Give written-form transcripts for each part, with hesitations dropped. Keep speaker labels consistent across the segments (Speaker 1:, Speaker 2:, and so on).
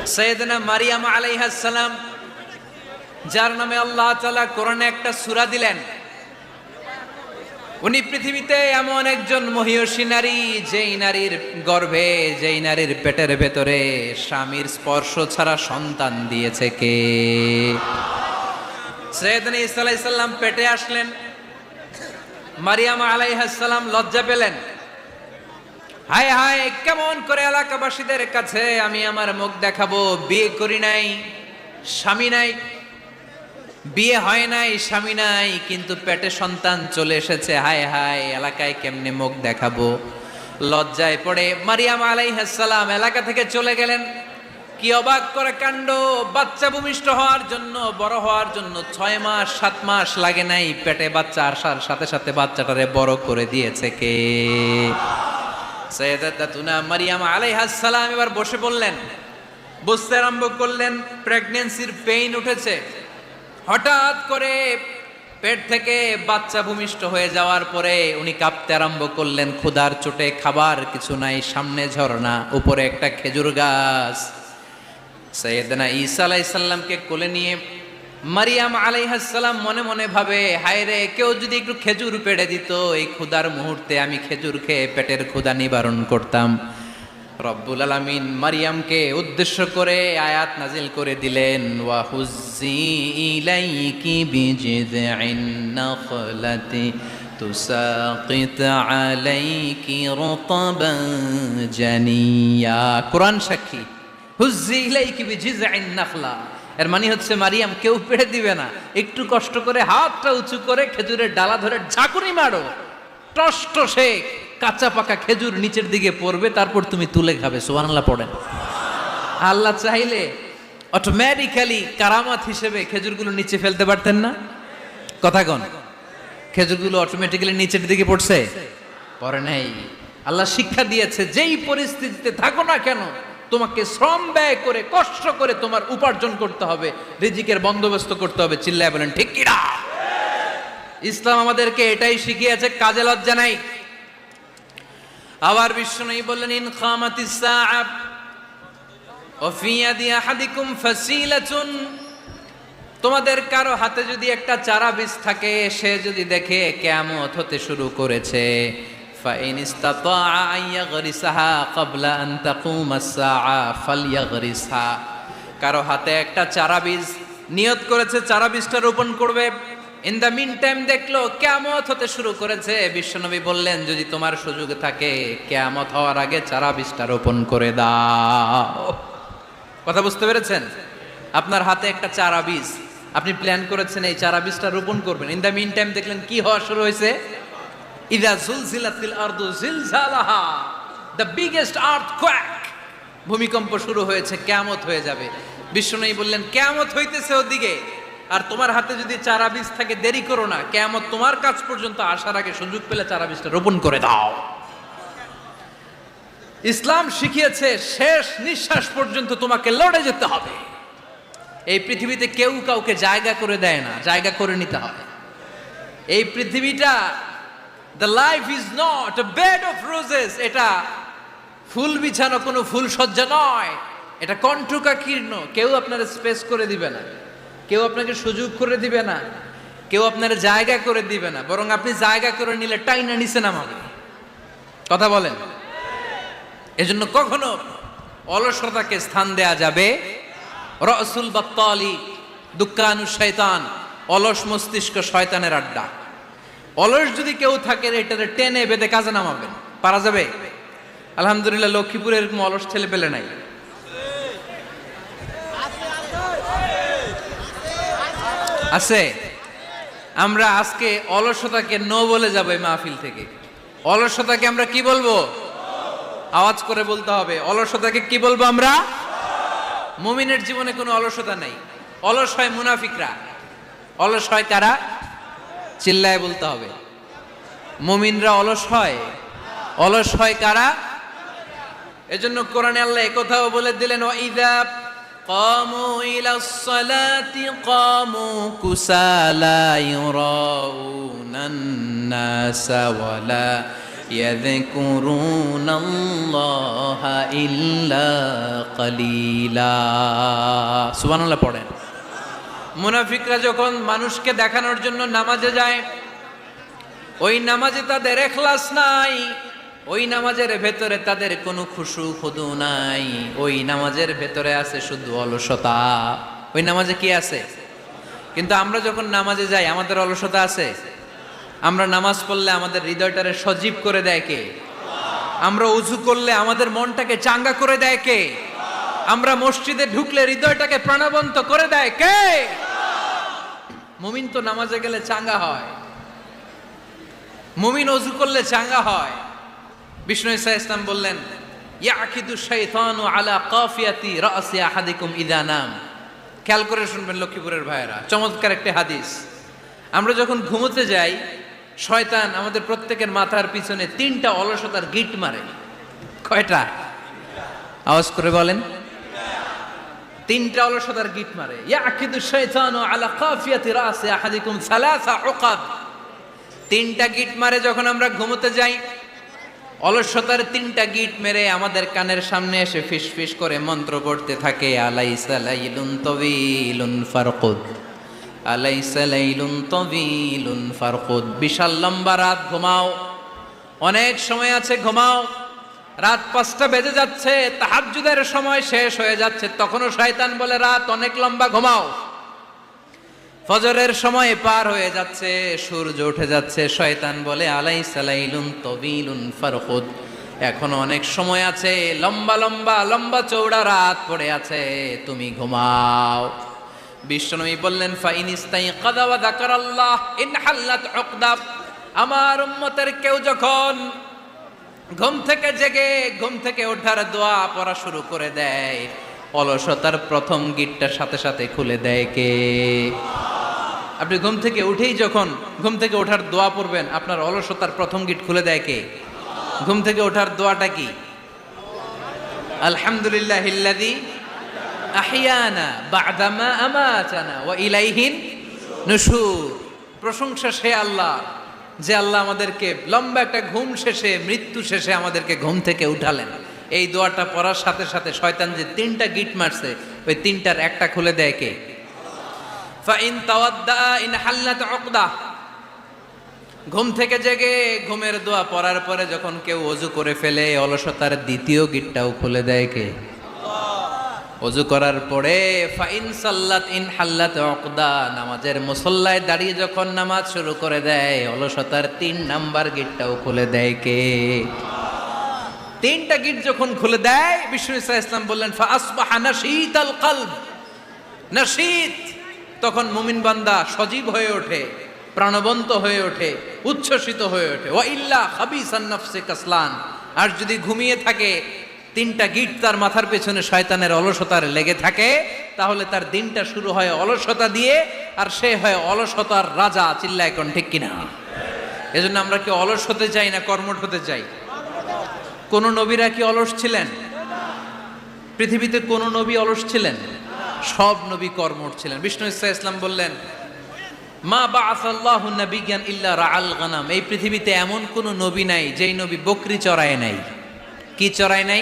Speaker 1: সাইয়েদনা মারিয়াম আলাইহিস সালাম, যার নামে আল্লাহ তাআলা কোরআনে একটা সূরা দিলেন, উনি পৃথিবীতে এমন একজন মহিয়সী নারী, যেই নারীর গর্ভে, যেই নারীর পেটের ভেতরে স্বামীর স্পর্শ ছাড়া সন্তান দিয়েছে কে? সাইয়েদনা ঈসা আলাইহিস সালাম পেটে আসলেন, মারিয়াম আলাইহিস সালাম লজ্জা পেলেন। হায় হায়, কেমন করে এলাকাবাসীদের কাছে আমি আমার মুখ দেখাবো? বিয়ে করি নাই, স্বামী নাই, বিয়ে হয় নাই, স্বামী নাই, কিন্তু পেটে সন্তান চলে এসেছে। হায় হায়, এলাকায় কেমনে মুখ দেখাবো? লজ্জায় পড়ে মারিয়াম আলাইহিস সালাম এলাকা থেকে চলে গেলেন। কি অবাক করে কাণ্ড! বাচ্চা ভূমিষ্ঠ হওয়ার জন্য, বড় হওয়ার জন্য 6 মাস 7 মাস লাগে নাই, পেটে বাচ্চা আসার সাথে সাথে বাচ্চাটারে বড় করে দিয়েছে কে? সাইয়েদাতুনা মারিয়াম আলাইহিস সালাম এবার বসে পড়লেন, বুঝতে আরম্ভ করলেন প্রেগন্যান্সির পেইন উঠেছে। হঠাৎ করে পেট থেকে বাচ্চা ভূমিষ্ঠ হয়ে যাওয়ার পরে উনি কাঁপতে আরম্ভ করলেন। ক্ষুধার চোটে খাবার কিছু নাই, সামনে ঝর্ণা, উপরে একটা খেজুর গাছ। সাইয়েদনা ঈসা আলাইহিস সালামকে কোলে নিয়ে মারিয়াম আলাইহিস সালাম মনে মনে ভাবে, হায় রে, কেউ যদি একটু খেজুর পেড়ে দিত, এই ক্ষুধার মুহূর্তে আমি খেজুর খেয়ে পেটের ক্ষুধা নিবারণ করতাম। রব্বুল আলামিন মারিয়ামকে উদ্দেশ্য করে আয়াত নাজিল করে দিলেন, ওয়া হুজ্জি ইলাইকি বিজিযইন নাখলাতি তুসাকিত আলাইকি রতবান জানিয়া। কোরআন সাক্ষী, হুজ্জি ইলাইকি বিজিযইন নাখলা, এর মানে হচ্ছে মারিয়াম, কেউ পেড়ে দিবে না, একটু কষ্ট করে হাতটা উঁচু করে খেজুরের ডালা ধরে ঝাঁকুনি মারো, টসটসে কাঁচা পাকা খেজুর নিচের দিকে পড়বে, তারপর তুমি তুলে খাবে। সুবহানাল্লাহ পড়েন। আল্লাহ চাইলে অটোমেটিক্যালি কারামাত হিসেবে খেজুরগুলো নিচে ফেলতে পারতেন না? কথা কন, খেজুরগুলো অটোমেটিক্যালি নিচের দিকে পড়ছে? পড়ে নাই। আল্লাহ শিক্ষা দিয়েছে, যেই পরিস্থিতিতে থাকো না কেন, তোমাকে শ্রম ব্যয় করে কষ্ট করে তোমার উপার্জন করতে হবে, রিজিকের বন্দোবস্ত করতে হবে। চিল্লায় বলেন ঠিক কি না? ইসলাম আমাদেরকে এটাই শিখিয়েছে, কাজে লজ্জা নাই। আবার বিশ্বনবী বললেন, ইন খামাতিস সাআ ওয়া ফি ইয়াদি আহাদিকুম ফাসিলাতুন, তোমাদের কারো হাতে যদি একটা চারা বীজ থাকে, সে যদি দেখে কিয়ামত হতে শুরু করেছে, ফাইন ইসতাতা আন ইয়াগরিসাহা ক্বাবলা আন তাকুমাস সাআ ফালইয়াগরিসহা। কারো হাতে একটা চারা বীজ নিয়ত করেছে, চারা বীজটা রোপণ করবে, ইন দ্য মিন টাইম দেখলো কিয়ামত হতে শুরু করেছে, বিশ্বনবী বললেন, যদি তোমার সুযোগ থাকে কিয়ামত হওয়ার আগে চারা বীজটা রোপণ করে দাও। কথা বুঝতে পেরেছেন? আপনার হাতে একটা চারা বীজ, আপনি প্ল্যান করেছেন এই চারা বীজটা রোপণ করবেন, ইন দ্য মিন টাইম দেখলেন কি হওয়া শুরু হয়েছে? ইযা জুলজিলাতিল আরদু জিলজালাহা, দ্য বিগেস্ট আর্থকোয়েক, ভূমিকম্প শুরু হয়েছে, কিয়ামত হয়ে যাবে। বিশ্বনবী বললেন, কিয়ামত হইতেছে ওদিকে, আর তোমার হাতে যদি চারা বীজ থাকে, দেরি করো না, কিয়ামত তোমার কাছ পর্যন্ত আসার আগে সুযোগ পেলে চারা বীজটা রোপণ করে দাও। ইসলাম শিখিয়েছে শেষ নিঃশ্বাস পর্যন্ত তোমাকে লড়ে যেতে হবে। এই পৃথিবীতে কেউ কাউকে জায়গা করে দেয় না, জায়গা করে নিতে হয়। এই পৃথিবীটা, the life is not a bed of roses, এটা ফুল বিছানো কোনো ফুল সজ্জা নয়, এটা কণ্টকাকীর্ণ। কেউ আপনার স্পেস করে দিবে না, কেউ আপনাকে সুযোগ করে দিবে না, কেউ আপনার জায়গা করে দিবে না, বরং আপনি জায়গা করে নিলে টাইনা নিচে নামাবে। কথা বলেন? এজন্য কখনো অলসতাকে স্থান দেয়া যাবে। রাসূল বাত্তালি দুক্কানু শয়তান, অলস মস্তিষ্ক শয়তানের আড্ডা। অলস যদি কেউ থাকে, এটারে টেনে বেঁধে কাজে নামাবেন, পারা যাবে? আলহামদুলিল্লাহ, লক্ষ্মীপুরে এরকম অলস ছেলে পেলে নাই। আছে? আমরা আজকে অলসতাকে নো বলে যাবো এই মাহফিল থেকে। অলসতাকে আমরা কি বলবো? আওয়াজ করে বলতে হবে, অলসতাকে কি বলবো আমরা? মুমিনের জীবনে কোনো অলসতা নাই। অলস হয় মুনাফিকরা। অলস হয় কারা? চিল্লায় বলতে হবে। মুমিনরা অলস হয়? অলস হয় কারা? এজন্য কোরআনে আল্লাহ একথাও বলে দিলেন, ওয়াইদা কামু ইলাস সালাতি কামু কুসালা ইউরাউনান নাসা ওয়ালা ইয়াযকুরুনাল্লাহা ইল্লা কালিলা। সুবহানাল্লাহ পড়েন। মুনাফিকরা যখন মানুষকে দেখানোর জন্য নামাজে যায়, ওই নামাজে তাদের ইখলাস নাই, ওই নামাজের ভেতরে তাদের কোনো খুশু খুদু নাই, ওই নামাজের ভেতরে আছে শুধু অলসতা। ওই নামাজে কি আছে? কিন্তু আমরা যখন নামাজে যাই আমাদের অলসতা আছে? আমরা নামাজ পড়লে আমাদের হৃদয়টারে সজীব করে দেয় কে? আমরা উযু করলে আমাদের মনটাকে চাঙ্গা করে দেয় কে? আমরা মসজিদে ঢুকলে হৃদয়টাকে প্রাণবন্ত করে দেয় কে? মুমিন তো নামাজে গেলে চাঙ্গা হয়, মুমিন ওযু করলে চাঙ্গা হয়। বিষ্ণু ঈসা ইসলাম বললেন, ইয়াকিদু শাইতানু আলা কাফিয়াতি রাসি আহাদিকুম ইযা নাম। খেয়াল করে শুনবেন লক্ষ্মীপুরের ভাইয়েরা, চমৎকার একটা হাদিস। আমরা যখন ঘুমোতে যাই, শয়তান আমাদের প্রত্যেকের মাথার পিছনে 3টা অলসতার গিট মারে। কয়টা? আওয়াজ করে বলেন। 3টা অলসতার গিট মারে। ইয়াকিদু শাইতানু আলা কাফিয়াতি রাসি আহাদিকুম সালাসা উকাব। 3টা গিট মারে যখন আমরা ঘুমোতে যাই। অলসতার 3টা গিট মেরে আমাদের কানের সামনে এসে ফিস ফিস করে মন্ত্র পড়তে থাকে, আলাইসা লাইলুন তাওয়িলুন ফারকুদ, আলাইসা লাইলুন তাওয়িলুন ফারকুদ। বিশাল লম্বা রাত, ঘুমাও, অনেক সময় আছে, ঘুমাও। রাত 5টা বেজে যাচ্ছে, তাহাজ্জুদের সময় শেষ হয়ে যাচ্ছে, তখনও শয়তান বলে রাত অনেক লম্বা, ঘুমাও। ফজরের সময় পার হয়ে যাচ্ছে, সূর্য উঠে যাচ্ছে, শয়তান বলে আলাইসা লাইলুন তাওয়িলুন ফারকুদ, এখনো অনেক সময় আছে, লম্বা লম্বা লম্বা চৌড়া রাত পড়ে আছে, তুমি ঘুমাও। বিশ্বনবী বললেন, ফাইন ইস্তাইকাযা ওয়া যাকারাল্লাহ ইনহাল্লাত উকদা। আমার উম্মতের কেউ যখন ঘুম থেকে জেগে ঘুম থেকে ওঠার দোয়া পড়া শুরু করে দেয়, অলসতার প্রথম গিটটা সাথে সাথে খুলে দেয় কে? আপনি ঘুম থেকে উঠেই যখন ঘুম থেকে ওঠার দোয়া পড়বেন, আপনার অলসতার প্রথম গিট খুলে দেয় কে? ঘুম থেকে ওঠার দোয়াটা কি? আলহামদুলিল্লাহিল্লাযী আহইয়ানা বা'দা মা আমাতানা ওয়া ইলাইহিন নুশুর। প্রশংসা সে আল্লাহ, যে আল্লাহ আমাদেরকে লম্বা একটা ঘুম শেষে, মৃত্যু শেষে আমাদেরকে ঘুম থেকে উঠালেন। এই দোয়াটা পড়ার সাথে সাথে শয়তান যে 3টা গিট মারছে, ওই 3টার একটা খুলে দেয় কে? ফাইন তাওয়াদ্দা ইনহাল্লাত উকদা। ঘুম থেকে জেগে ঘুমের দোয়া পড়ার পরে যখন কেউ ওযু করে ফেলে, অলসতার দ্বিতীয় গিটটাও খুলে দেয় কে? ওযু করার পরে ফাইন সাল্লাত ইনহাল্লাত উকদা, নামাজের মুসল্লায় দাঁড়িয়ে যখন নামাজ শুরু করে দেয়, অলসতার 3 নাম্বার গিটটাও খুলে দেয় কে? 3টা গিট যখন খুলে দেয়, বিষ্ণু ঈসা ইসলাম বললেন, ফা আসবাহা নাশীতাল কলব। নাশীত, তখন মুমিন বান্দা সজীব হয়ে ওঠে, প্রাণবন্ত হয়ে ওঠে, উচ্ছ্বসিত হয়ে ওঠে। ওয়া ইল্লা খাবিসান নাফসি কাসলান। আর যদি ঘুমিয়ে থাকে, 3টা গিট তার মাথার পেছনে শয়তানের অলসতার লেগে থাকে, তাহলে তার দিনটা শুরু হয় অলসতা দিয়ে, আর সে হয় অলসতার রাজা। চিল্লায় কোন ঠিক কিনা? এজন্য আমরা কি অলস হতে চাই না কর্মঠ হতে চাই? কোন নবীরা কি অলস ছিলেন? পৃথিবীতে কোন নবী অলস ছিলেন? সব নবী কর্মঠ ছিলেন। বিষ্ণু ঈসা ইসলাম বললেন, মা বাআসাল্লাহু নাবিয়্যান ইল্লা রাআল গানাম। এই পৃথিবীতে এমন কোন নবী নাই যেই নবী বকরি চড়ায় নাই। কি চড়ায় নাই?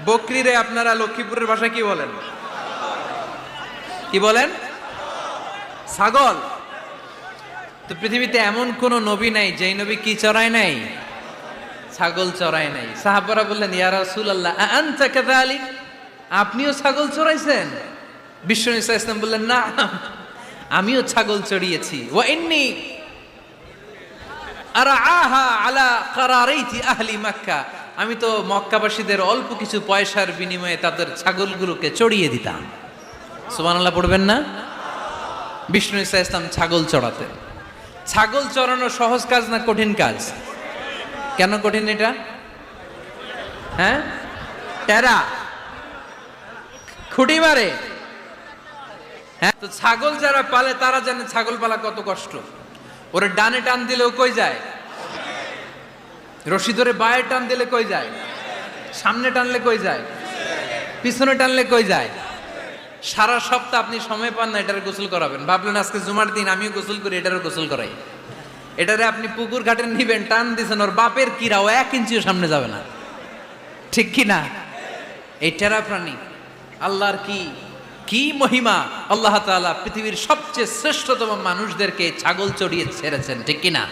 Speaker 1: বকরি রে আপনারা লক্ষ্মীপুরের ভাষায় কি বলেন? কি বলেন? ছাগল। তো পৃথিবীতে এমন কোন নবী নাই যেই নবী কি চড়ায় নাই? ছাগল চড়ায় নাই। সাহাবারা বললেন, ইয়া রাসূলুল্লাহ আনতা কাযালিক, আপনিও ছাগল চড়াইছেন? বিষ্ণু ঈসা ইসলাম বললেন, না, আমিও ছাগল চড়িয়েছি। ওয়া ইন্নী আরআহা আলা কারারাইতি আহলি মক্কা, আমি তো মক্কাবাসীদের অল্প কিছু পয়সার বিনিময়ে তাদের ছাগলগুলোকে চড়িয়ে দিতাম। সুবহানাল্লাহ পড়বেন না? বিষ্ণু ঈসা ইসলাম ছাগল চড়াতেন। ছাগল চড়ানো সহজ কাজ না কঠিন কাজ? কেন কঠিন এটা? হ্যাঁ, টেরা, খুঁটি মারে। হ্যাঁ, তো ছাগল যারা পালে তারা জানে ছাগল পালা কত কষ্ট। ওরে ডানে টান দিলেও কই যায়? রশি ধরে বায়ে টান দিলে কই যায়? সামনে টানলে কই যায়? পিছনে টানলে কই যায়? সারা সপ্তাহ আপনি সময় পান না এটার গোসল করাবেন, ভাবলেন আজকে জুমার দিন আমিও গোসল করি, এটারও গোসল করাই। এটারে আপনি পুকুর ঘাটে নিবেন, টান দিছেন, ওর বাপের কিরা ও 1 ইঞ্চিও সামনে যাবে না, ঠিক কি না? এই টেরা প্রাণী আল্লাহর কি মহিমা! আল্লাহ তাআলা পৃথিবীর সবচেয়ে শ্রেষ্ঠতম মানুষদেরকে ছাগল চড়িয়ে ছেড়েছেন, ঠিক কি না?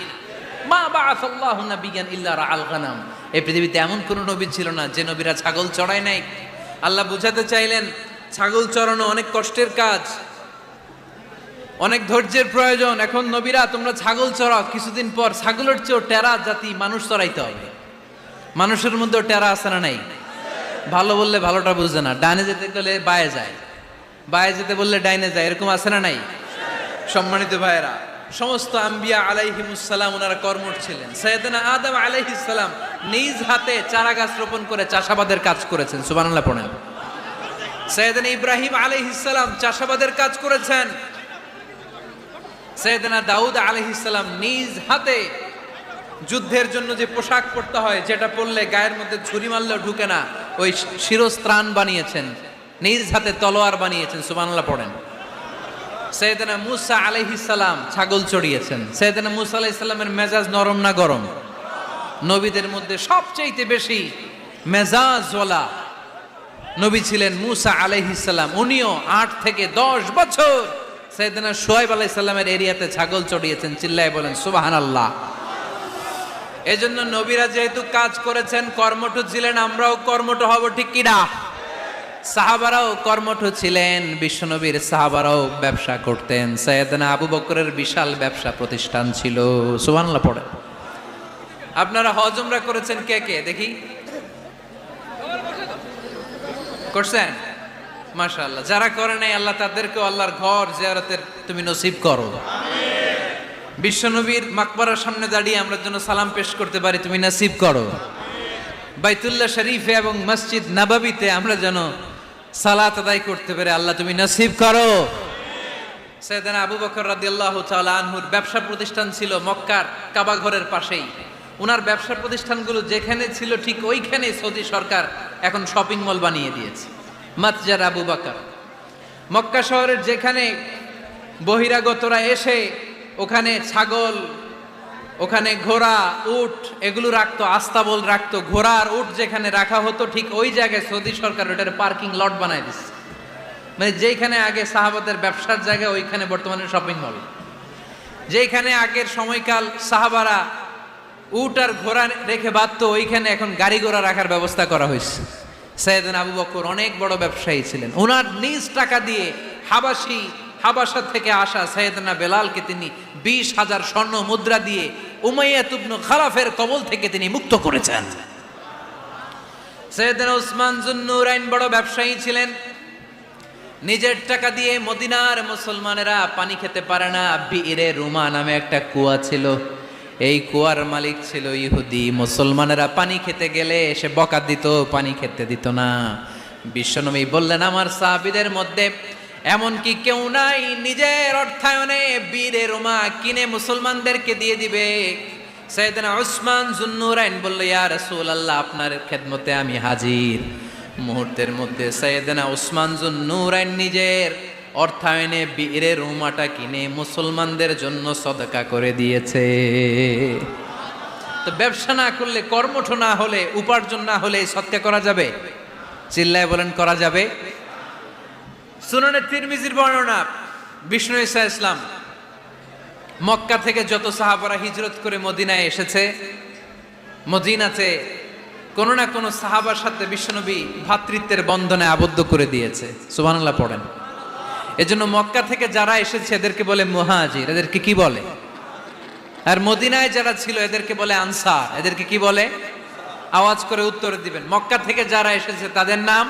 Speaker 1: মা বাআসাল্লাহু নাবিয়ান ইল্লা রাআল গানাম। এই পৃথিবীতে এমন কোন নবী ছিল না যে নবীরা ছাগল চড়ায় নাই। আল্লাহ বুঝাতে চাইলেন ছাগল চড়ানো অনেক কষ্টের কাজ, অনেক ধৈর্যের প্রয়োজন। এখন নবীরা তোমরা ছাগল চড়াও, কিছুদিন পর ছাগলের চেয়েও টেরা জাতি মানুষ চড়াইতে হবে। মানুষের মধ্যেও টেরা আছে না নাই? ভালো বললে ভালোটা বুঝে না, ডানে যেতে গেলে বায়ে যায়, বায়ে যেতে বললে ডাইনে যায়, এরকম আছে না নাই? সম্মানিত ভাইয়েরা, সমস্ত আম্বিয়া আলাইহিমুসসালাম ওনারা কর্মঠ ছিলেন। সাইয়েদনা আদম আলাইহিস সালাম নিজ হাতে চারা গাছ রোপণ করে চাষাবাদের কাজ করেছেন, সুবহানাল্লাহ পড়েন। সাইয়েদনা ইব্রাহিম আলাইহিস সালাম চাষাবাদের কাজ করেছেন। সাইয়েদনা দাউদ আলাইহিস সালাম নিজ হাতে যুদ্ধের জন্য যে পোশাক পরতে হয়, যেটা পরলে গায়ের মধ্যে ছুরি মারলেও ঢুকে না, ওই শিরস্ত্রাণ বানিয়েছেন, নিজ হাতে তলোয়ার বানিয়েছেন, সুবহানাল্লাহ পড়েন। সাইয়েদনা মূসা আলাইহিস সালাম ছাগল চড়িয়েছেন। সাইয়েদনা মূসা আলাইহিস সালামের মেজাজ নরম না গরম? নবীদের মধ্যে সবচেয়ে বেশি মেজাজওয়ালা নবী ছিলেন মূসা আলাইহিস সালাম। উনিও 8 থেকে 10 বছর সাইয়েদনা শুআয়ব আলাইহিস সালামের এরিয়াতে ছাগল চড়িয়েছেন। চিল্লায়ে বলেন সুবহানাল্লাহ। এজন্য নবীরা যেহেতু কাজ করেছেন, কর্মঠ ছিলেন, আমরাও কর্মঠ হব, ঠিক কি না? সাহাবারাও কর্মঠ ছিলেন, বিশ্বনবীর সাহাবারাও ব্যবসা করতেন। সাইয়েদনা আবু বকরের বিশাল ব্যবসা প্রতিষ্ঠান ছিল, সুবহানাল্লাহ পড়ে। আপনারা হজ উমরা করেছেন কে কে দেখি? করছেন? মাশাআল্লাহ। যারা করে নাই আল্লাহ তাদেরকেও আল্লাহর ঘর জিয়ারতের তুমি নসিব করো। বিশ্বনবীর মাকবারার সামনে দাঁড়িয়ে আমরা যেন সালাম পেশ করতে পারি, তুমি নসিব করো। বাইতুল্লাহ শরীফে এবং মসজিদ নববীতে আমরা যেন সালাত আদায় করতে পারি, আল্লাহ তুমি নসিব করো। সাইয়েদনা আবু বকর রাদিয়াল্লাহু তাআলা আনহুর ব্যবসা প্রতিষ্ঠান ছিল মক্কার কাবা ঘরের পাশেই। ওনার ব্যবসা প্রতিষ্ঠানগুলো যেখানে ছিল ঠিক ওইখানে সৌদি সরকার এখন শপিং মল বানিয়ে দিয়েছে, মাতজার আবু বকর। মক্কা শহরের যেখানে বহিরাগতরা এসে ওখানে ছাগল, ওখানে ঘোড়া, উট এগুলো রাখতো, আস্তাবল রাখতো, ঘোড়া আর উট যেখানে রাখা হতো ঠিক ওই জায়গায় সৌদি সরকার ওটার পার্কিং লট বানায় দিচ্ছে। মানে যেখানে আগে সাহাবাদের ব্যবসার জায়গা, ওইখানে বর্তমানে শপিং মল। যেখানে আগের সময়কাল সাহাবারা উট আর ঘোড়া রেখে বাঁধতো, ওইখানে এখন গাড়ি ঘোড়া রাখার ব্যবস্থা করা হয়েছে। সাইয়েদনা আবু বকর অনেক বড় ব্যবসায়ী ছিলেন। ওনার নিজ টাকা দিয়ে হাবাসা থেকে আসা সাইয়েদনা বেলালকে তিনি 20,000 স্বর্ণ মুদ্রা দিয়ে উমাইয়া ইবনে খালাফের কবল থেকে তিনি মুক্ত করেছেন। সাইয়েদনা উসমান যুন্নুরাইন বড় ব্যবসায়ী ছিলেন। নিজের টাকা দিয়ে মদিনার মুসলমানেরা পানি খেতে পারে না, বিইরে রুমা নামে একটা কুয়া ছিল, এই কুয়ার মালিক ছিল ইহুদি। মুসলমানেরা পানি খেতে গেলে সে বকা দিত, পানি খেতে দিত না। বিশ্বনবী বললেন, আমার সাহাবীদের মধ্যে এমন কি কেউ নাই নিজের অর্থায়নে বীরে রুমা কিনে মুসলমানদেরকে দিয়ে দিবে? সাইয়েদনা উসমান যুন্নুরাইন বলল, ইয়া রাসূলুল্লাহ, আপনার খেদমতে আমি হাজির। মুহূর্তের মধ্যে সাইয়েদনা উসমান যুন্নুরাইন নিজের অর্থায়নে বীরে রুমাটা কিনে মুসলমানদের জন্য সদকা করে দিয়েছে। তো ব্যবসা না করলে, কর্মঠ না হলে, উপার্জন না হলে সদকা করা যাবে? চিল্লায় বলেন করা যাবে? সুনানে তিরমিজির বর্ণনা, বিষ্ণু ঈসা ইসলাম মক্কা থেকে যত সাহাবারা হিজরত করে মদিনায় এসেছে, মদিনাতে কোনো না কোনো সাহাবার সাথে বিশ্বনবী ভ্রাতৃত্বের বন্ধনে আবদ্ধ করে দিয়েছে, সুবহানাল্লাহ পড়েন। এজন্য মক্কা থেকে যারা এসেছে এদেরকে বলে মুহাজির, এদেরকে কি বলে? আর মদিনায় যারা ছিল এদেরকে বলে আনসার, এদেরকে কি বলে? আওয়াজ করে উত্তর দিবেন। মক্কা থেকে যারা এসেছে তাদের নাম,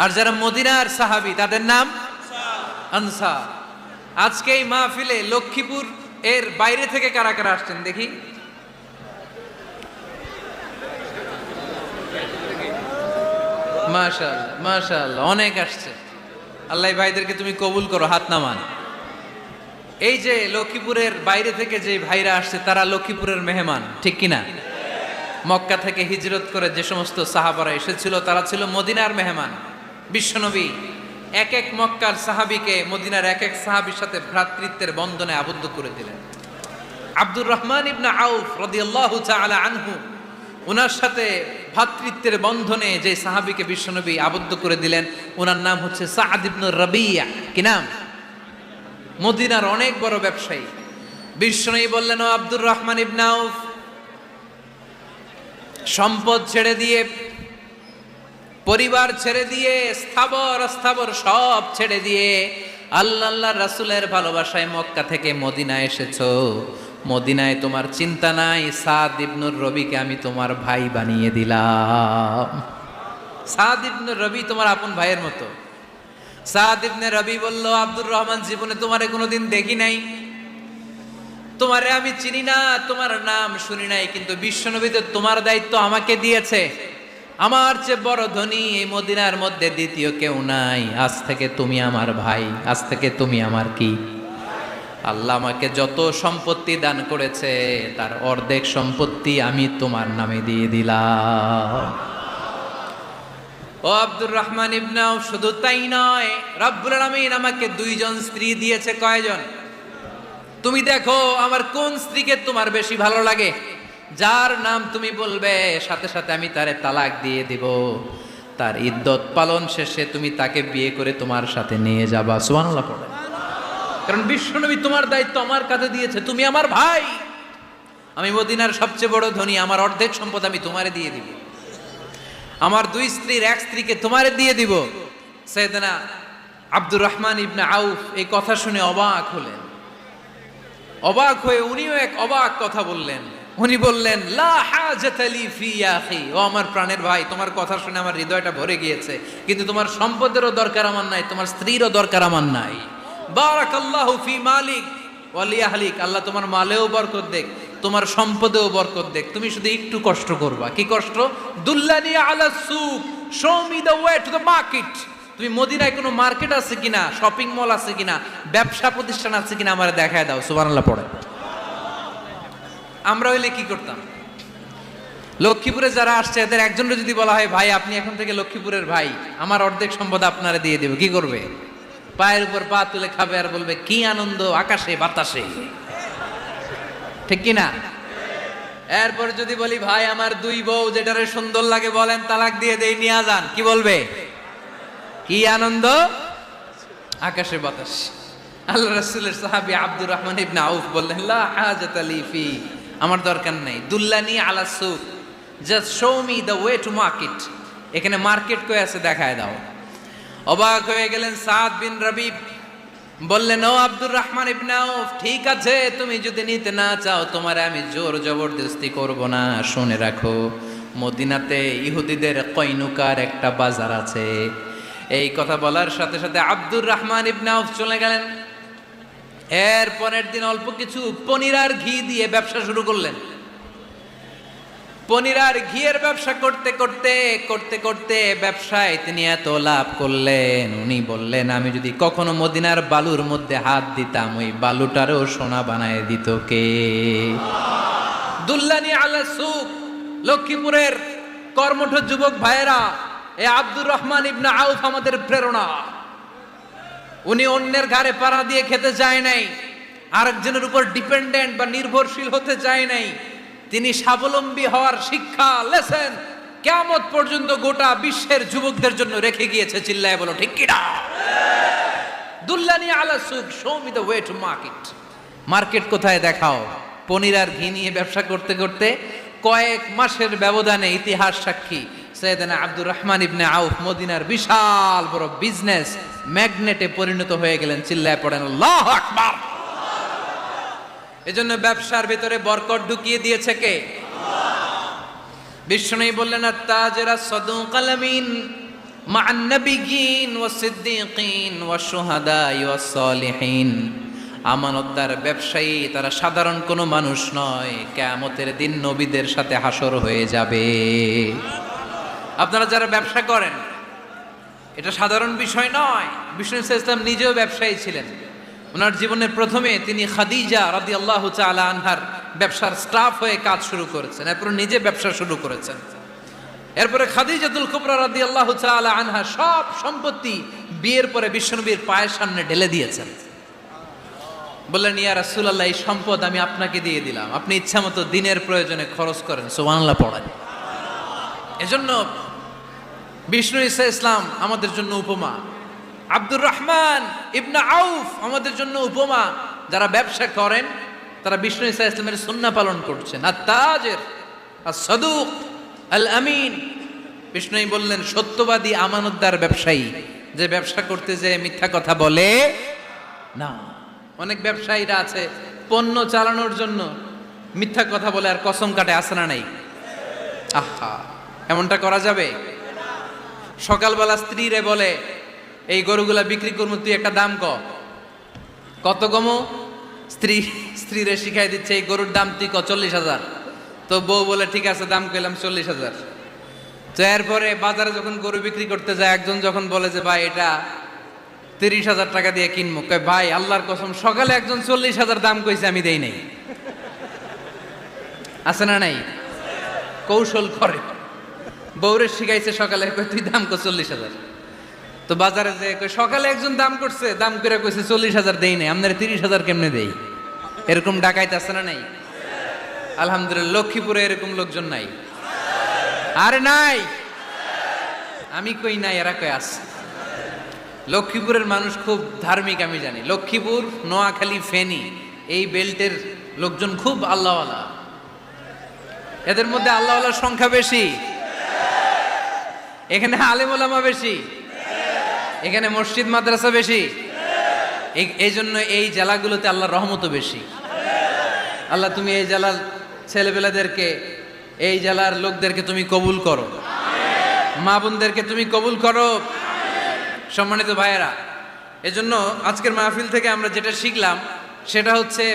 Speaker 1: আর যারা মদিনার সাহাবী তাদের নাম আনসার। আজকে এই মাহফিলে লক্ষ্মীপুর এর বাইরে থেকে কারা কারা আসছেন দেখি? মাশাআল্লাহ, মাশাআল্লাহ, অনেক আসছে। আল্লাহ ভাইদেরকে তুমি কবুল করো, হাত নামান। এই যে লক্ষ্মীপুরের বাইরে থেকে যে ভাইরা আসছে তারা লক্ষ্মীপুরের মেহমান, ঠিক কিনা? মক্কা থেকে হিজরত করে যে সমস্ত সাহাবারা এসেছিল তারা ছিল মদিনার মেহমান। বিশ্বনবী এক এক মক্কার সাহাবীকে মদিনার এক এক সাহাবীর সাথে ভ্রাতৃত্বের বন্ধনে আবদ্ধ করে দিলেন। আব্দুর রহমান ইবনে আউফ রাদিয়াল্লাহু তাআলা আনহু, ওনার সাথে ভ্রাতৃত্বের বন্ধনে যে সাহাবীকে বিশ্বনবী আবদ্ধ করে দিলেন, ওনার নাম হচ্ছে সাদ ইবনে রাবিয়া। কি নাম? মদিনার অনেক বড় ব্যবসায়ী। বিশ্বনবী বললেন, ও আব্দুর রহমান ইবনে আউফ, সম্পদ ছেড়ে দিয়ে, পরিবার ছেড়ে দিয়ে, স্থাবর অস্থাবর সব ছেড়ে দিয়ে আল্লাহর রাসূলের ভালোবাসায় মক্কা থেকে মদিনায় এসেছো। মদিনায় তোমার চিন্তা নাই, সাদ ইবনুর রবিকে আমি তোমার ভাই বানিয়ে দিলাম। সাদ ইবনুর রবি তোমার আপন ভাইয়ের মতো। সাদ ইবনে রবি বলল, আব্দুর রহমান, জীবনে তোমারে কোনোদিন দেখি নাই, তোমারে আমি চিনি না, তোমার নাম শুনি নাই, কিন্তু বিশ্বনবী তো তোমার দায়িত্ব আমাকে দিয়েছে। আমার চেয়ে বড় ধনী এই মদিনার মধ্যে দ্বিতীয় কেউ নাই। আজ থেকে তুমি আমার ভাই, আজ থেকে তুমি আমার কি? আল্লাহ আমাকে যত সম্পত্তি দান করেছে তার অর্ধেক সম্পত্তি আমি তোমার নামে দিয়ে দিলাম। ও আব্দুর রহমান ইবনে আউফ, শুধু তাই নয়, রব্বুল আলামিন আমাকে দুইজন স্ত্রী দিয়েছে। কয়জন? তুমি দেখো আমার কোন স্ত্রীকে তোমার বেশি ভালো লাগে, যার নাম তুমি বলবে সাথে সাথে আমি তারে তালাক দিয়ে দিব। তার ইদ্যত পালন শেষে তুমি তাকে বিয়ে করে তোমার সাথে নিয়ে যাবা। সুবহানাল্লাহ পড়ে। কারণ বিশ্বনবী তোমার দায়িত্ব আমার কাছে দিয়েছে, তুমি আমার ভাই। আমি মদিনার সবচেয়ে বড় ধনী, আমার অর্ধেক সম্পদ আমি তোমারে দিয়ে দিব। আমার দুই স্ত্রীর এক স্ত্রীকে তোমারে দিয়ে দিব। সাইয়েদনা আব্দুর রহমান ইবনে আউফ এই কথা শুনে অবাক হলেন। অবাক হয়ে উনিও এক অবাক কথা বললেন। উনি বললেন, লা হাজাতা লি ফি ইয়া আখি, ও আমার প্রাণের ভাই, তোমার কথা শুনে আমার হৃদয়টা ভরে গিয়েছে, কিন্তু তোমার সম্পদেরও দরকার আমার নাই, তোমার স্ত্রীরও দরকার আমার নাই। বারাকাল্লাহু ফি মালিক ওয়া লি আহলিক, আল্লাহ তোমার মালেও বরকত দেখ, তোমার সম্পদেও বরকত দেখ। তুমি শুধু একটু কষ্ট করবা। কি কষ্ট? দুল্লানি আলা সুক, show me the way to the market. তুমি মদিনায় কোনো মার্কেট আছে কিনা, শপিং মল আছে কিনা, ব্যবসা প্রতিষ্ঠান আছে কিনা আমারে দেখায় দাও। সুবহানাল্লাহ পড়ে। আমরা হইলে কি করতাম? লক্ষ্মীপুরে যারা আসছে এদের একজনের যদি বলা হয়, ভাই আপনি এখন থেকে লক্ষ্মীপুরের ভাই, আমার অর্ধেক সম্পদ আপনারে দিয়ে দেব, কি করবে? পায়ের উপর পা তুলে খাবে আর বলবে, কি আনন্দ আকাশে বাতাসে। ঠিক কিনা? এরপর যদি বলি, ভাই আমার দুই বউ, যেটারে সুন্দর লাগে বলেন তালাক দিয়ে দেই, নিয়ে যান, কি বলবে? কি আনন্দ আকাশে বাতাস। আল্লাহ রাসূলের সাহাবী আব্দুর রহমান ইবনে আউফ বললেন, লা হাজাতা লি ফি, আমার দরকার নেই। দুল্লানি আলা সুক, just show me the way to market. এখানে মার্কেট কই আছে দেখায় দাও। অবাক হয়ে গেলেন সাদ বিন রবি, বললেন, ও আব্দুর রহমান ইবনে আউফ, ঠিক আছে, তুমি যদি নিতে না চাও তোমারে আমি জোর জবরদস্তি করব না। শুনে রাখো, মদিনাতে ইহুদিদের কয়নুকার একটা বাজার আছে। এই কথা বলার সাথে সাথে আব্দুর রহমান ইবনে আউফ চলে গেলেন। এর পরের দিন অল্প কিছু পনির আর ঘি দিয়ে ব্যবসা শুরু করলেন। পনির আর ঘিয়ের ব্যবসা করতে করতে করতে করতে ব্যবসায় তিনি এত লাভ করলেন, উনি বললেন, আমি যদি কখনো মদিনার বালুর মধ্যে হাত দিতাম, ওই বালুটারও সোনা বানায় দিত কে? দুল্লানি আলা সুক। লক্ষ্মীপুরের কর্মঠ যুবক ভাইয়েরা, এ আব্দুর রহমান ইবনে আউফ আমাদের প্রেরণা। উনি অন্যের ঘাড়ে পাড়া দিয়ে খেতে চায় নাই, আরেকজনের উপর ডিপেন্ডেন্ট বা নির্ভরশীল হতে চায় নাই। তিনি স্বাবলম্বী হওয়ার শিক্ষা, লেসেন কিয়ামত পর্যন্ত গোটা বিশ্বের যুবকদের জন্য রেখে গিয়েছে। চিল্লায় বলো ঠিক কিনা? দুল্লানি আলা সুক, show me the way to market. Market কোথায় দেখাও। পনির আর ঘি নিয়ে ব্যবসা করতে করতে কয়েক মাসের ব্যবধানে ইতিহাস সাক্ষী, সাইয়েদনা আব্দুর রহমান ইবনে আউফ মদিনার বিশাল বড় বিজনেস ম্যাগনেটে পরিণত হয়ে গেলেন। চিল্লায় পড়েন আল্লাহু আকবার। এজন্য ব্যবসার ভিতরে বরকত ঢুকিয়ে দিয়েছে কে? বিশ্বনবী বললেন, আত-তাজিরা সাদুকাল আমিন মা'আন নাবিয়্যিন ওয়াস সিদ্দীকিন ওয়াস শুহাদা'i ওয়াস সালিহিন। আমানতদার ব্যবসায়ী তারা সাধারণ কোনো মানুষ নয়, কিয়ামতের দিন নবীদের সাথে হাসর হয়ে যাবে। আপনারা যারা ব্যবসা করেন, এটা সাধারণ বিষয় নয়। বিষ্ণু ইসলাম নিজেও ব্যবসায়ী ছিলেন। ওনার জীবনের প্রথমে তিনি খাদিজা রাদিয়াল্লাহু তাআলা আনহার ব্যবসার স্টাফ হয়ে কাজ শুরু করেছেন, এরপর নিজে ব্যবসা শুরু করেছেন। এরপরে খাদিজাতুল কুবরা রাদিয়াল্লাহু তাআলা আনহা সব সম্পত্তি বিয়ের পরে বিশ্বনবীর পায়ের সামনে ঢেলে দিয়েছেন। বললেন, ইয়া রাসূলুল্লাহ, এই সম্পদ আমি আপনাকে দিয়ে দিলাম, আপনি ইচ্ছা মতো দিনের প্রয়োজনে খরচ করেন। সুবহানাল্লাহ পড়েন। এজন্য বিষ্ণু ঈসা ইসলাম আমাদের জন্য উপমা, আব্দুর রহমান ইবনে আউফ আমাদের জন্য উপমা। যারা ব্যবসা করেন তারা বিষ্ণু ঈসা ইসলামের সুন্নাহ পালন করছেন। আত-তাজির আস-সাদুক আল-আমিন, বিষ্ণুই বললেন সত্যবাদী আমানতদার ব্যবসায়ী, যে ব্যবসা করতে যে মিথ্যা কথা বলে না। অনেক ব্যবসায়ীরা আছে পণ্য চালানোর জন্য মিথ্যা কথা বলে আর কসম কাটে, আছে না নাই? আহা, এমনটা করা যাবে? সকালবেলা স্ত্রীরে বলে, এই গরুগুলা বিক্রি করবো, তুই একটা দাম কত কমো? স্ত্রীরে শিখাই দিচ্ছে, এই গরুর দাম তুই 40,000। তো বউ বলে ঠিক আছে, দাম কইলাম 40,000। তো এরপরে বাজারে যখন গরু বিক্রি করতে যায়, একজন যখন বলে যে ভাই এটা 30,000 টাকা দিয়ে কিনবো, কয় ভাই আল্লাহর কসম সকালে একজন 40,000 দাম কইছে, আমি দেই নাই। আছে না নাই? কৌশল করে, বউরে শিখাইছে সকালে, কয় তুই দাম কর 40,000। তো বাজারে যে সকালে একজন দাম করছে, দাম করে কইছে 40,000 দেই নাই, আপনার 30,000 কেমনে দেই? এরকম ডাকাইত আছে না নাই? আলহামদুলিল্লাহ লক্ষ্মীপুরে এরকম লোকজন নাই? আরে নাই, আমি কই নাই, এরা কই আছে। লক্ষ্মীপুরের মানুষ খুব ধার্মিক, আমি জানি। লক্ষ্মীপুর, নোয়াখালী, ফেনী এই বেল্টের লোকজন খুব আল্লাহওয়ালা। এদের মধ্যে আল্লাহওয়ালার সংখ্যা বেশি, এখানে আলেম ওলামা বেশি, এখানে মসজিদ মাদ্রাসা বেশি। এই জন্য এই জেলাগুলোতে আল্লাহর রহমতও বেশি। আল্লাহ তুমি এই জেলার ছেলেবেলাদেরকে, এই জেলার লোকদেরকে তুমি কবুল করো, মা বোনদেরকে তুমি কবুল করো। সম্মানিত ভাইয়েরা, এজন্য আজকের মাহফিল থেকে আমরা যেটা শিখলাম সেটা হচ্ছে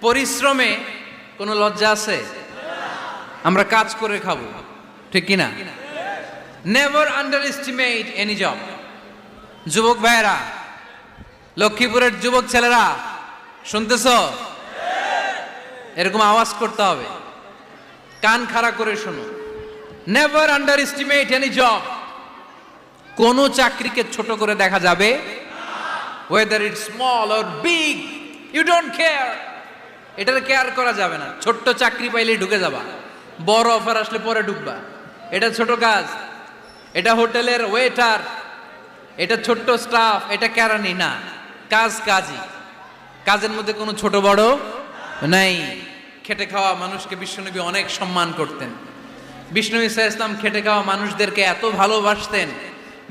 Speaker 1: পরিশ্রমে কোনো লজ্জা আছে? আমরা কাজ করে খাবো, ঠিক কিনা? Never underestimate any job. যুবক ভাইয়েরা, লক্ষ্মীপুরের যুবক ছেলেরা শুনতেছ? এরকম আওয়াজ করতে হবে, কান খাড়া করে শোনো। Never underestimate any job. কোনো চাকরিকে ছোট করে দেখা যাবে, whether it's small or big, you don't care. এটার কেয়ার করা যাবে না। ছোট্ট চাকরি পাইলে ঢুকে যাবা, বড় অফার আসলে পরে ঢুকবা। এটা ছোট কাজ, এটা হোটেলের ওয়েটার, এটা ছোট্ট স্টাফ, এটা কেরানি না। কাজ কাজই, কাজের মধ্যে কোনো ছোট বড় নাই। খেটে খাওয়া মানুষকে বিশ্বনবী অনেক সম্মান করতেন। বিষ্ণু ঈসা ইসলাম খেটে খাওয়া মানুষদেরকে এত ভালোবাসতেন,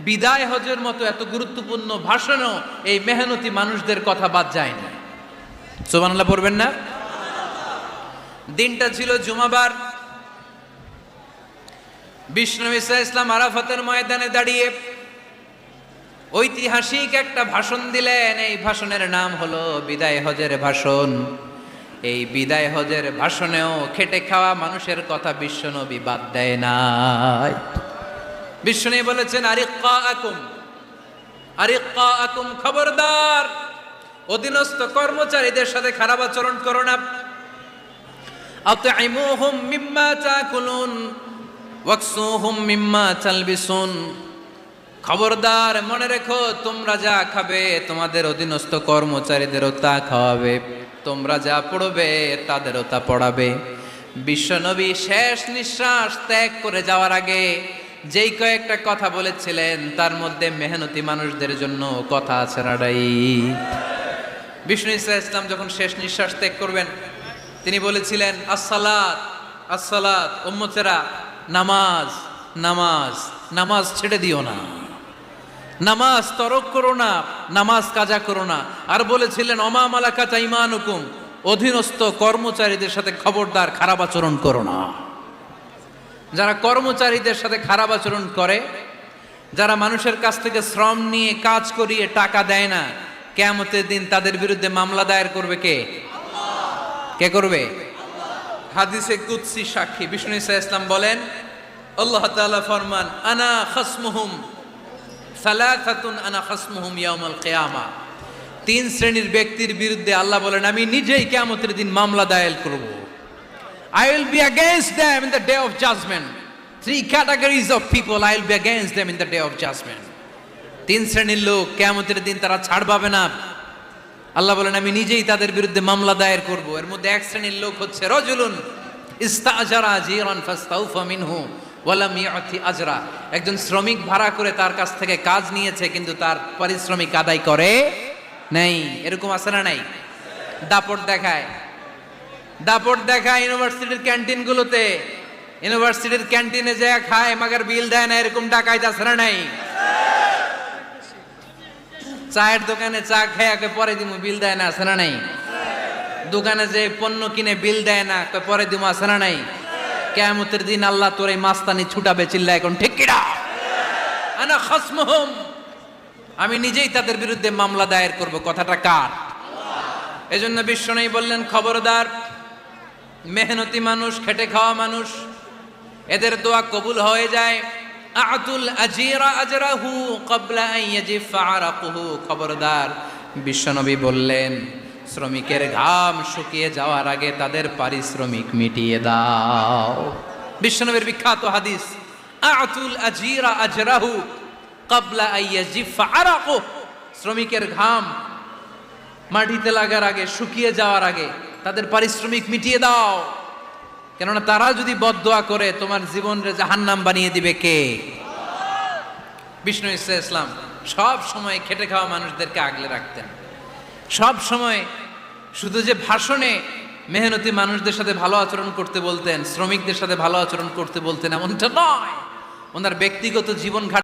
Speaker 1: বিদায় হজের মতো এত গুরুত্বপূর্ণ ভাষণও এই মেহনতি মানুষদের কথা বাদ যায়নি। সুবহানাল্লাহ পড়বেন না? দিনটা ছিল জুমাবার। বিষ্ণু ঈসা ইসলাম আরাফাতের ময়দানে দাঁড়িয়ে ঐতিহাসিক একটা ভাষণ দিলেন। এই ভাষণের নাম হলো বিদায় হজের ভাষণ। এই বিদায় হজের ভাষণেও খেটে খাওয়া মানুষের কথা বিশ্বনবী বাদ দেয় নাই। বিশ্বনবী বলেছেন, আরিক্কাকুম, খবরদার, অধীনস্থ কর্মচারীদের সাথে খারাপ আচরণ করো না। আতঈমুহুম মিম্মা তাকুলুন ওয়াকসুহুম মিম্মা তালবিসুন। খবরদার, মনে রেখো, তোমরা যা খাবে তোমাদের অধীনস্থ কর্মচারীদেরও তা খাওয়াবে, তোমরা যা পড়বে তাদেরও তা পড়াবে। বিশ্বনবী শেষ নিঃশ্বাস ত্যাগ করে যাওয়ার আগে যেই কয়েকটা কথা বলেছিলেন তার মধ্যে মেহনতি মানুষদের জন্য কথা আছে নাড়াই। বিষ্ণু ঈসা ইসলাম যখন শেষ নিঃশ্বাস ত্যাগ করবেন, তিনি বলেছিলেন, আসসালাত আসসালাত, উম্মতেরা নামাজ নামাজ নামাজ ছেড়ে দিও না, নামাজ তরক করো না, নামাজ কাজা করো না। আর বলেছিলেন, অমা মালাকাত আইমানুকুম, অধীনস্থ কর্মচারীদের সাথে খবরদার খারাপ আচরণ করো না। যারা কর্মচারীদের সাথে খারাপ আচরণ করে, যারা মানুষের কাছ থেকে শ্রম নিয়ে কাজ করিয়ে টাকা দেয় না, কিয়ামতের দিন তাদের বিরুদ্ধে মামলা দায়ের করবে কে? কে করবে? হাদিসে কুদসি সাক্ষী বিষ্ণু ঈসা ইসলাম বলেন, আল্লাহ তাআলা ফরমান, আনা খাসমুহুম সালাসাতুন আনা খাসমুহুম ইয়াউমাল কিয়ামা। তিন শ্রেণীর ব্যক্তির বিরুদ্ধে আল্লাহ বলেন, আমি নিজেই কিয়ামতের দিন মামলা দায়ের করব। I will be against them in the day of judgment. Three categories of people, I will be against them in the day of judgment. তিন শ্রেণীর লোক কিয়ামতের দিন তারা ছাড় পাবে না। আল্লাহ বলেন আমি নিজেই তাদের বিরুদ্ধে মামলা দায়ের করব। এর মধ্যে এক শ্রেণীর লোক হচ্ছে রজুলুন ইস্তাজারা জিরান ফাস্তাউফা মিনহু ওয়ালাম ইয়াতি আজরা, একজন শ্রমিক ভাড়া করে তার কাছ থেকে কাজ নিয়েছে কিন্তু তার পারিশ্রমিক আদায় করে নাই। এরকম আছে না নাই? দাপট দেখায়, দাপট দেখায় ইউনিভার্সিটির ক্যান্টিনগুলোতে, ইউনিভার্সিটির ক্যান্টিনে যায় খায় মাগার বিল দেয় না, এরকম ডাকাইত আছে না নাই? চায়ের দোকানে চা খেয়ে পরে দিমু বিল দেয় না, আছে না নাই? দোকানে যে পণ্য কিনে বিল দেয় না, পরে দিমু, আছে না নাই? কিয়ামতের দিন আল্লাহ তোর এই মাস্তানি ছুটাবে, চিল্লা এখন ঠিক কিনা? আনা খাসমুহুম, আমি নিজেই তাদের বিরুদ্ধে মামলা দায়ের করব। কথাটা কার? এজন্য বিশ্বনবী বললেন খবরদার, মেহনতি মানুষ, খেটে খাওয়া মানুষ, এদের দোয়া কবুল হয়ে যায়। আতুল আজিরা আজরাহু ক্বাবলা আন ইয়াজিফা আরাকুহু, খবরদার, বিশ্বনবী বললেন শ্রমিকের ঘাম শুকিয়ে যাওয়ার আগে তাদের পারিশ্রমিক মিটিয়ে দাও। বিশ্বনবীর বিখ্যাত হাদিস, আতুল আজিরা আজরাহু ক্বাবলা আন ইয়াজিফা আরাকুহু, শ্রমিকের ঘাম মাটিতে লাগার আগে, শুকিয়ে যাওয়ার আগে তাদের পারিশ্রমিক মিটিয়ে দাও। কেননা তারা যদি বদদোয়া করে তোমার জীবনরে জাহান্নাম বানিয়ে দিবে কে? বিষ্ণু ইসলাম সব সময় খেটে খাওয়া মানুষদেরকে আগলে রাখতেন। সব সময় শুধু যে ভাষণে মেহনতি মানুষদের সাথে ভালো আচরণ করতে বলতেন, শ্রমিকদের সাথে ভালো আচরণ করতে বলতেন, এমনটা নয়। ওনার ব্যক্তিগত জীবন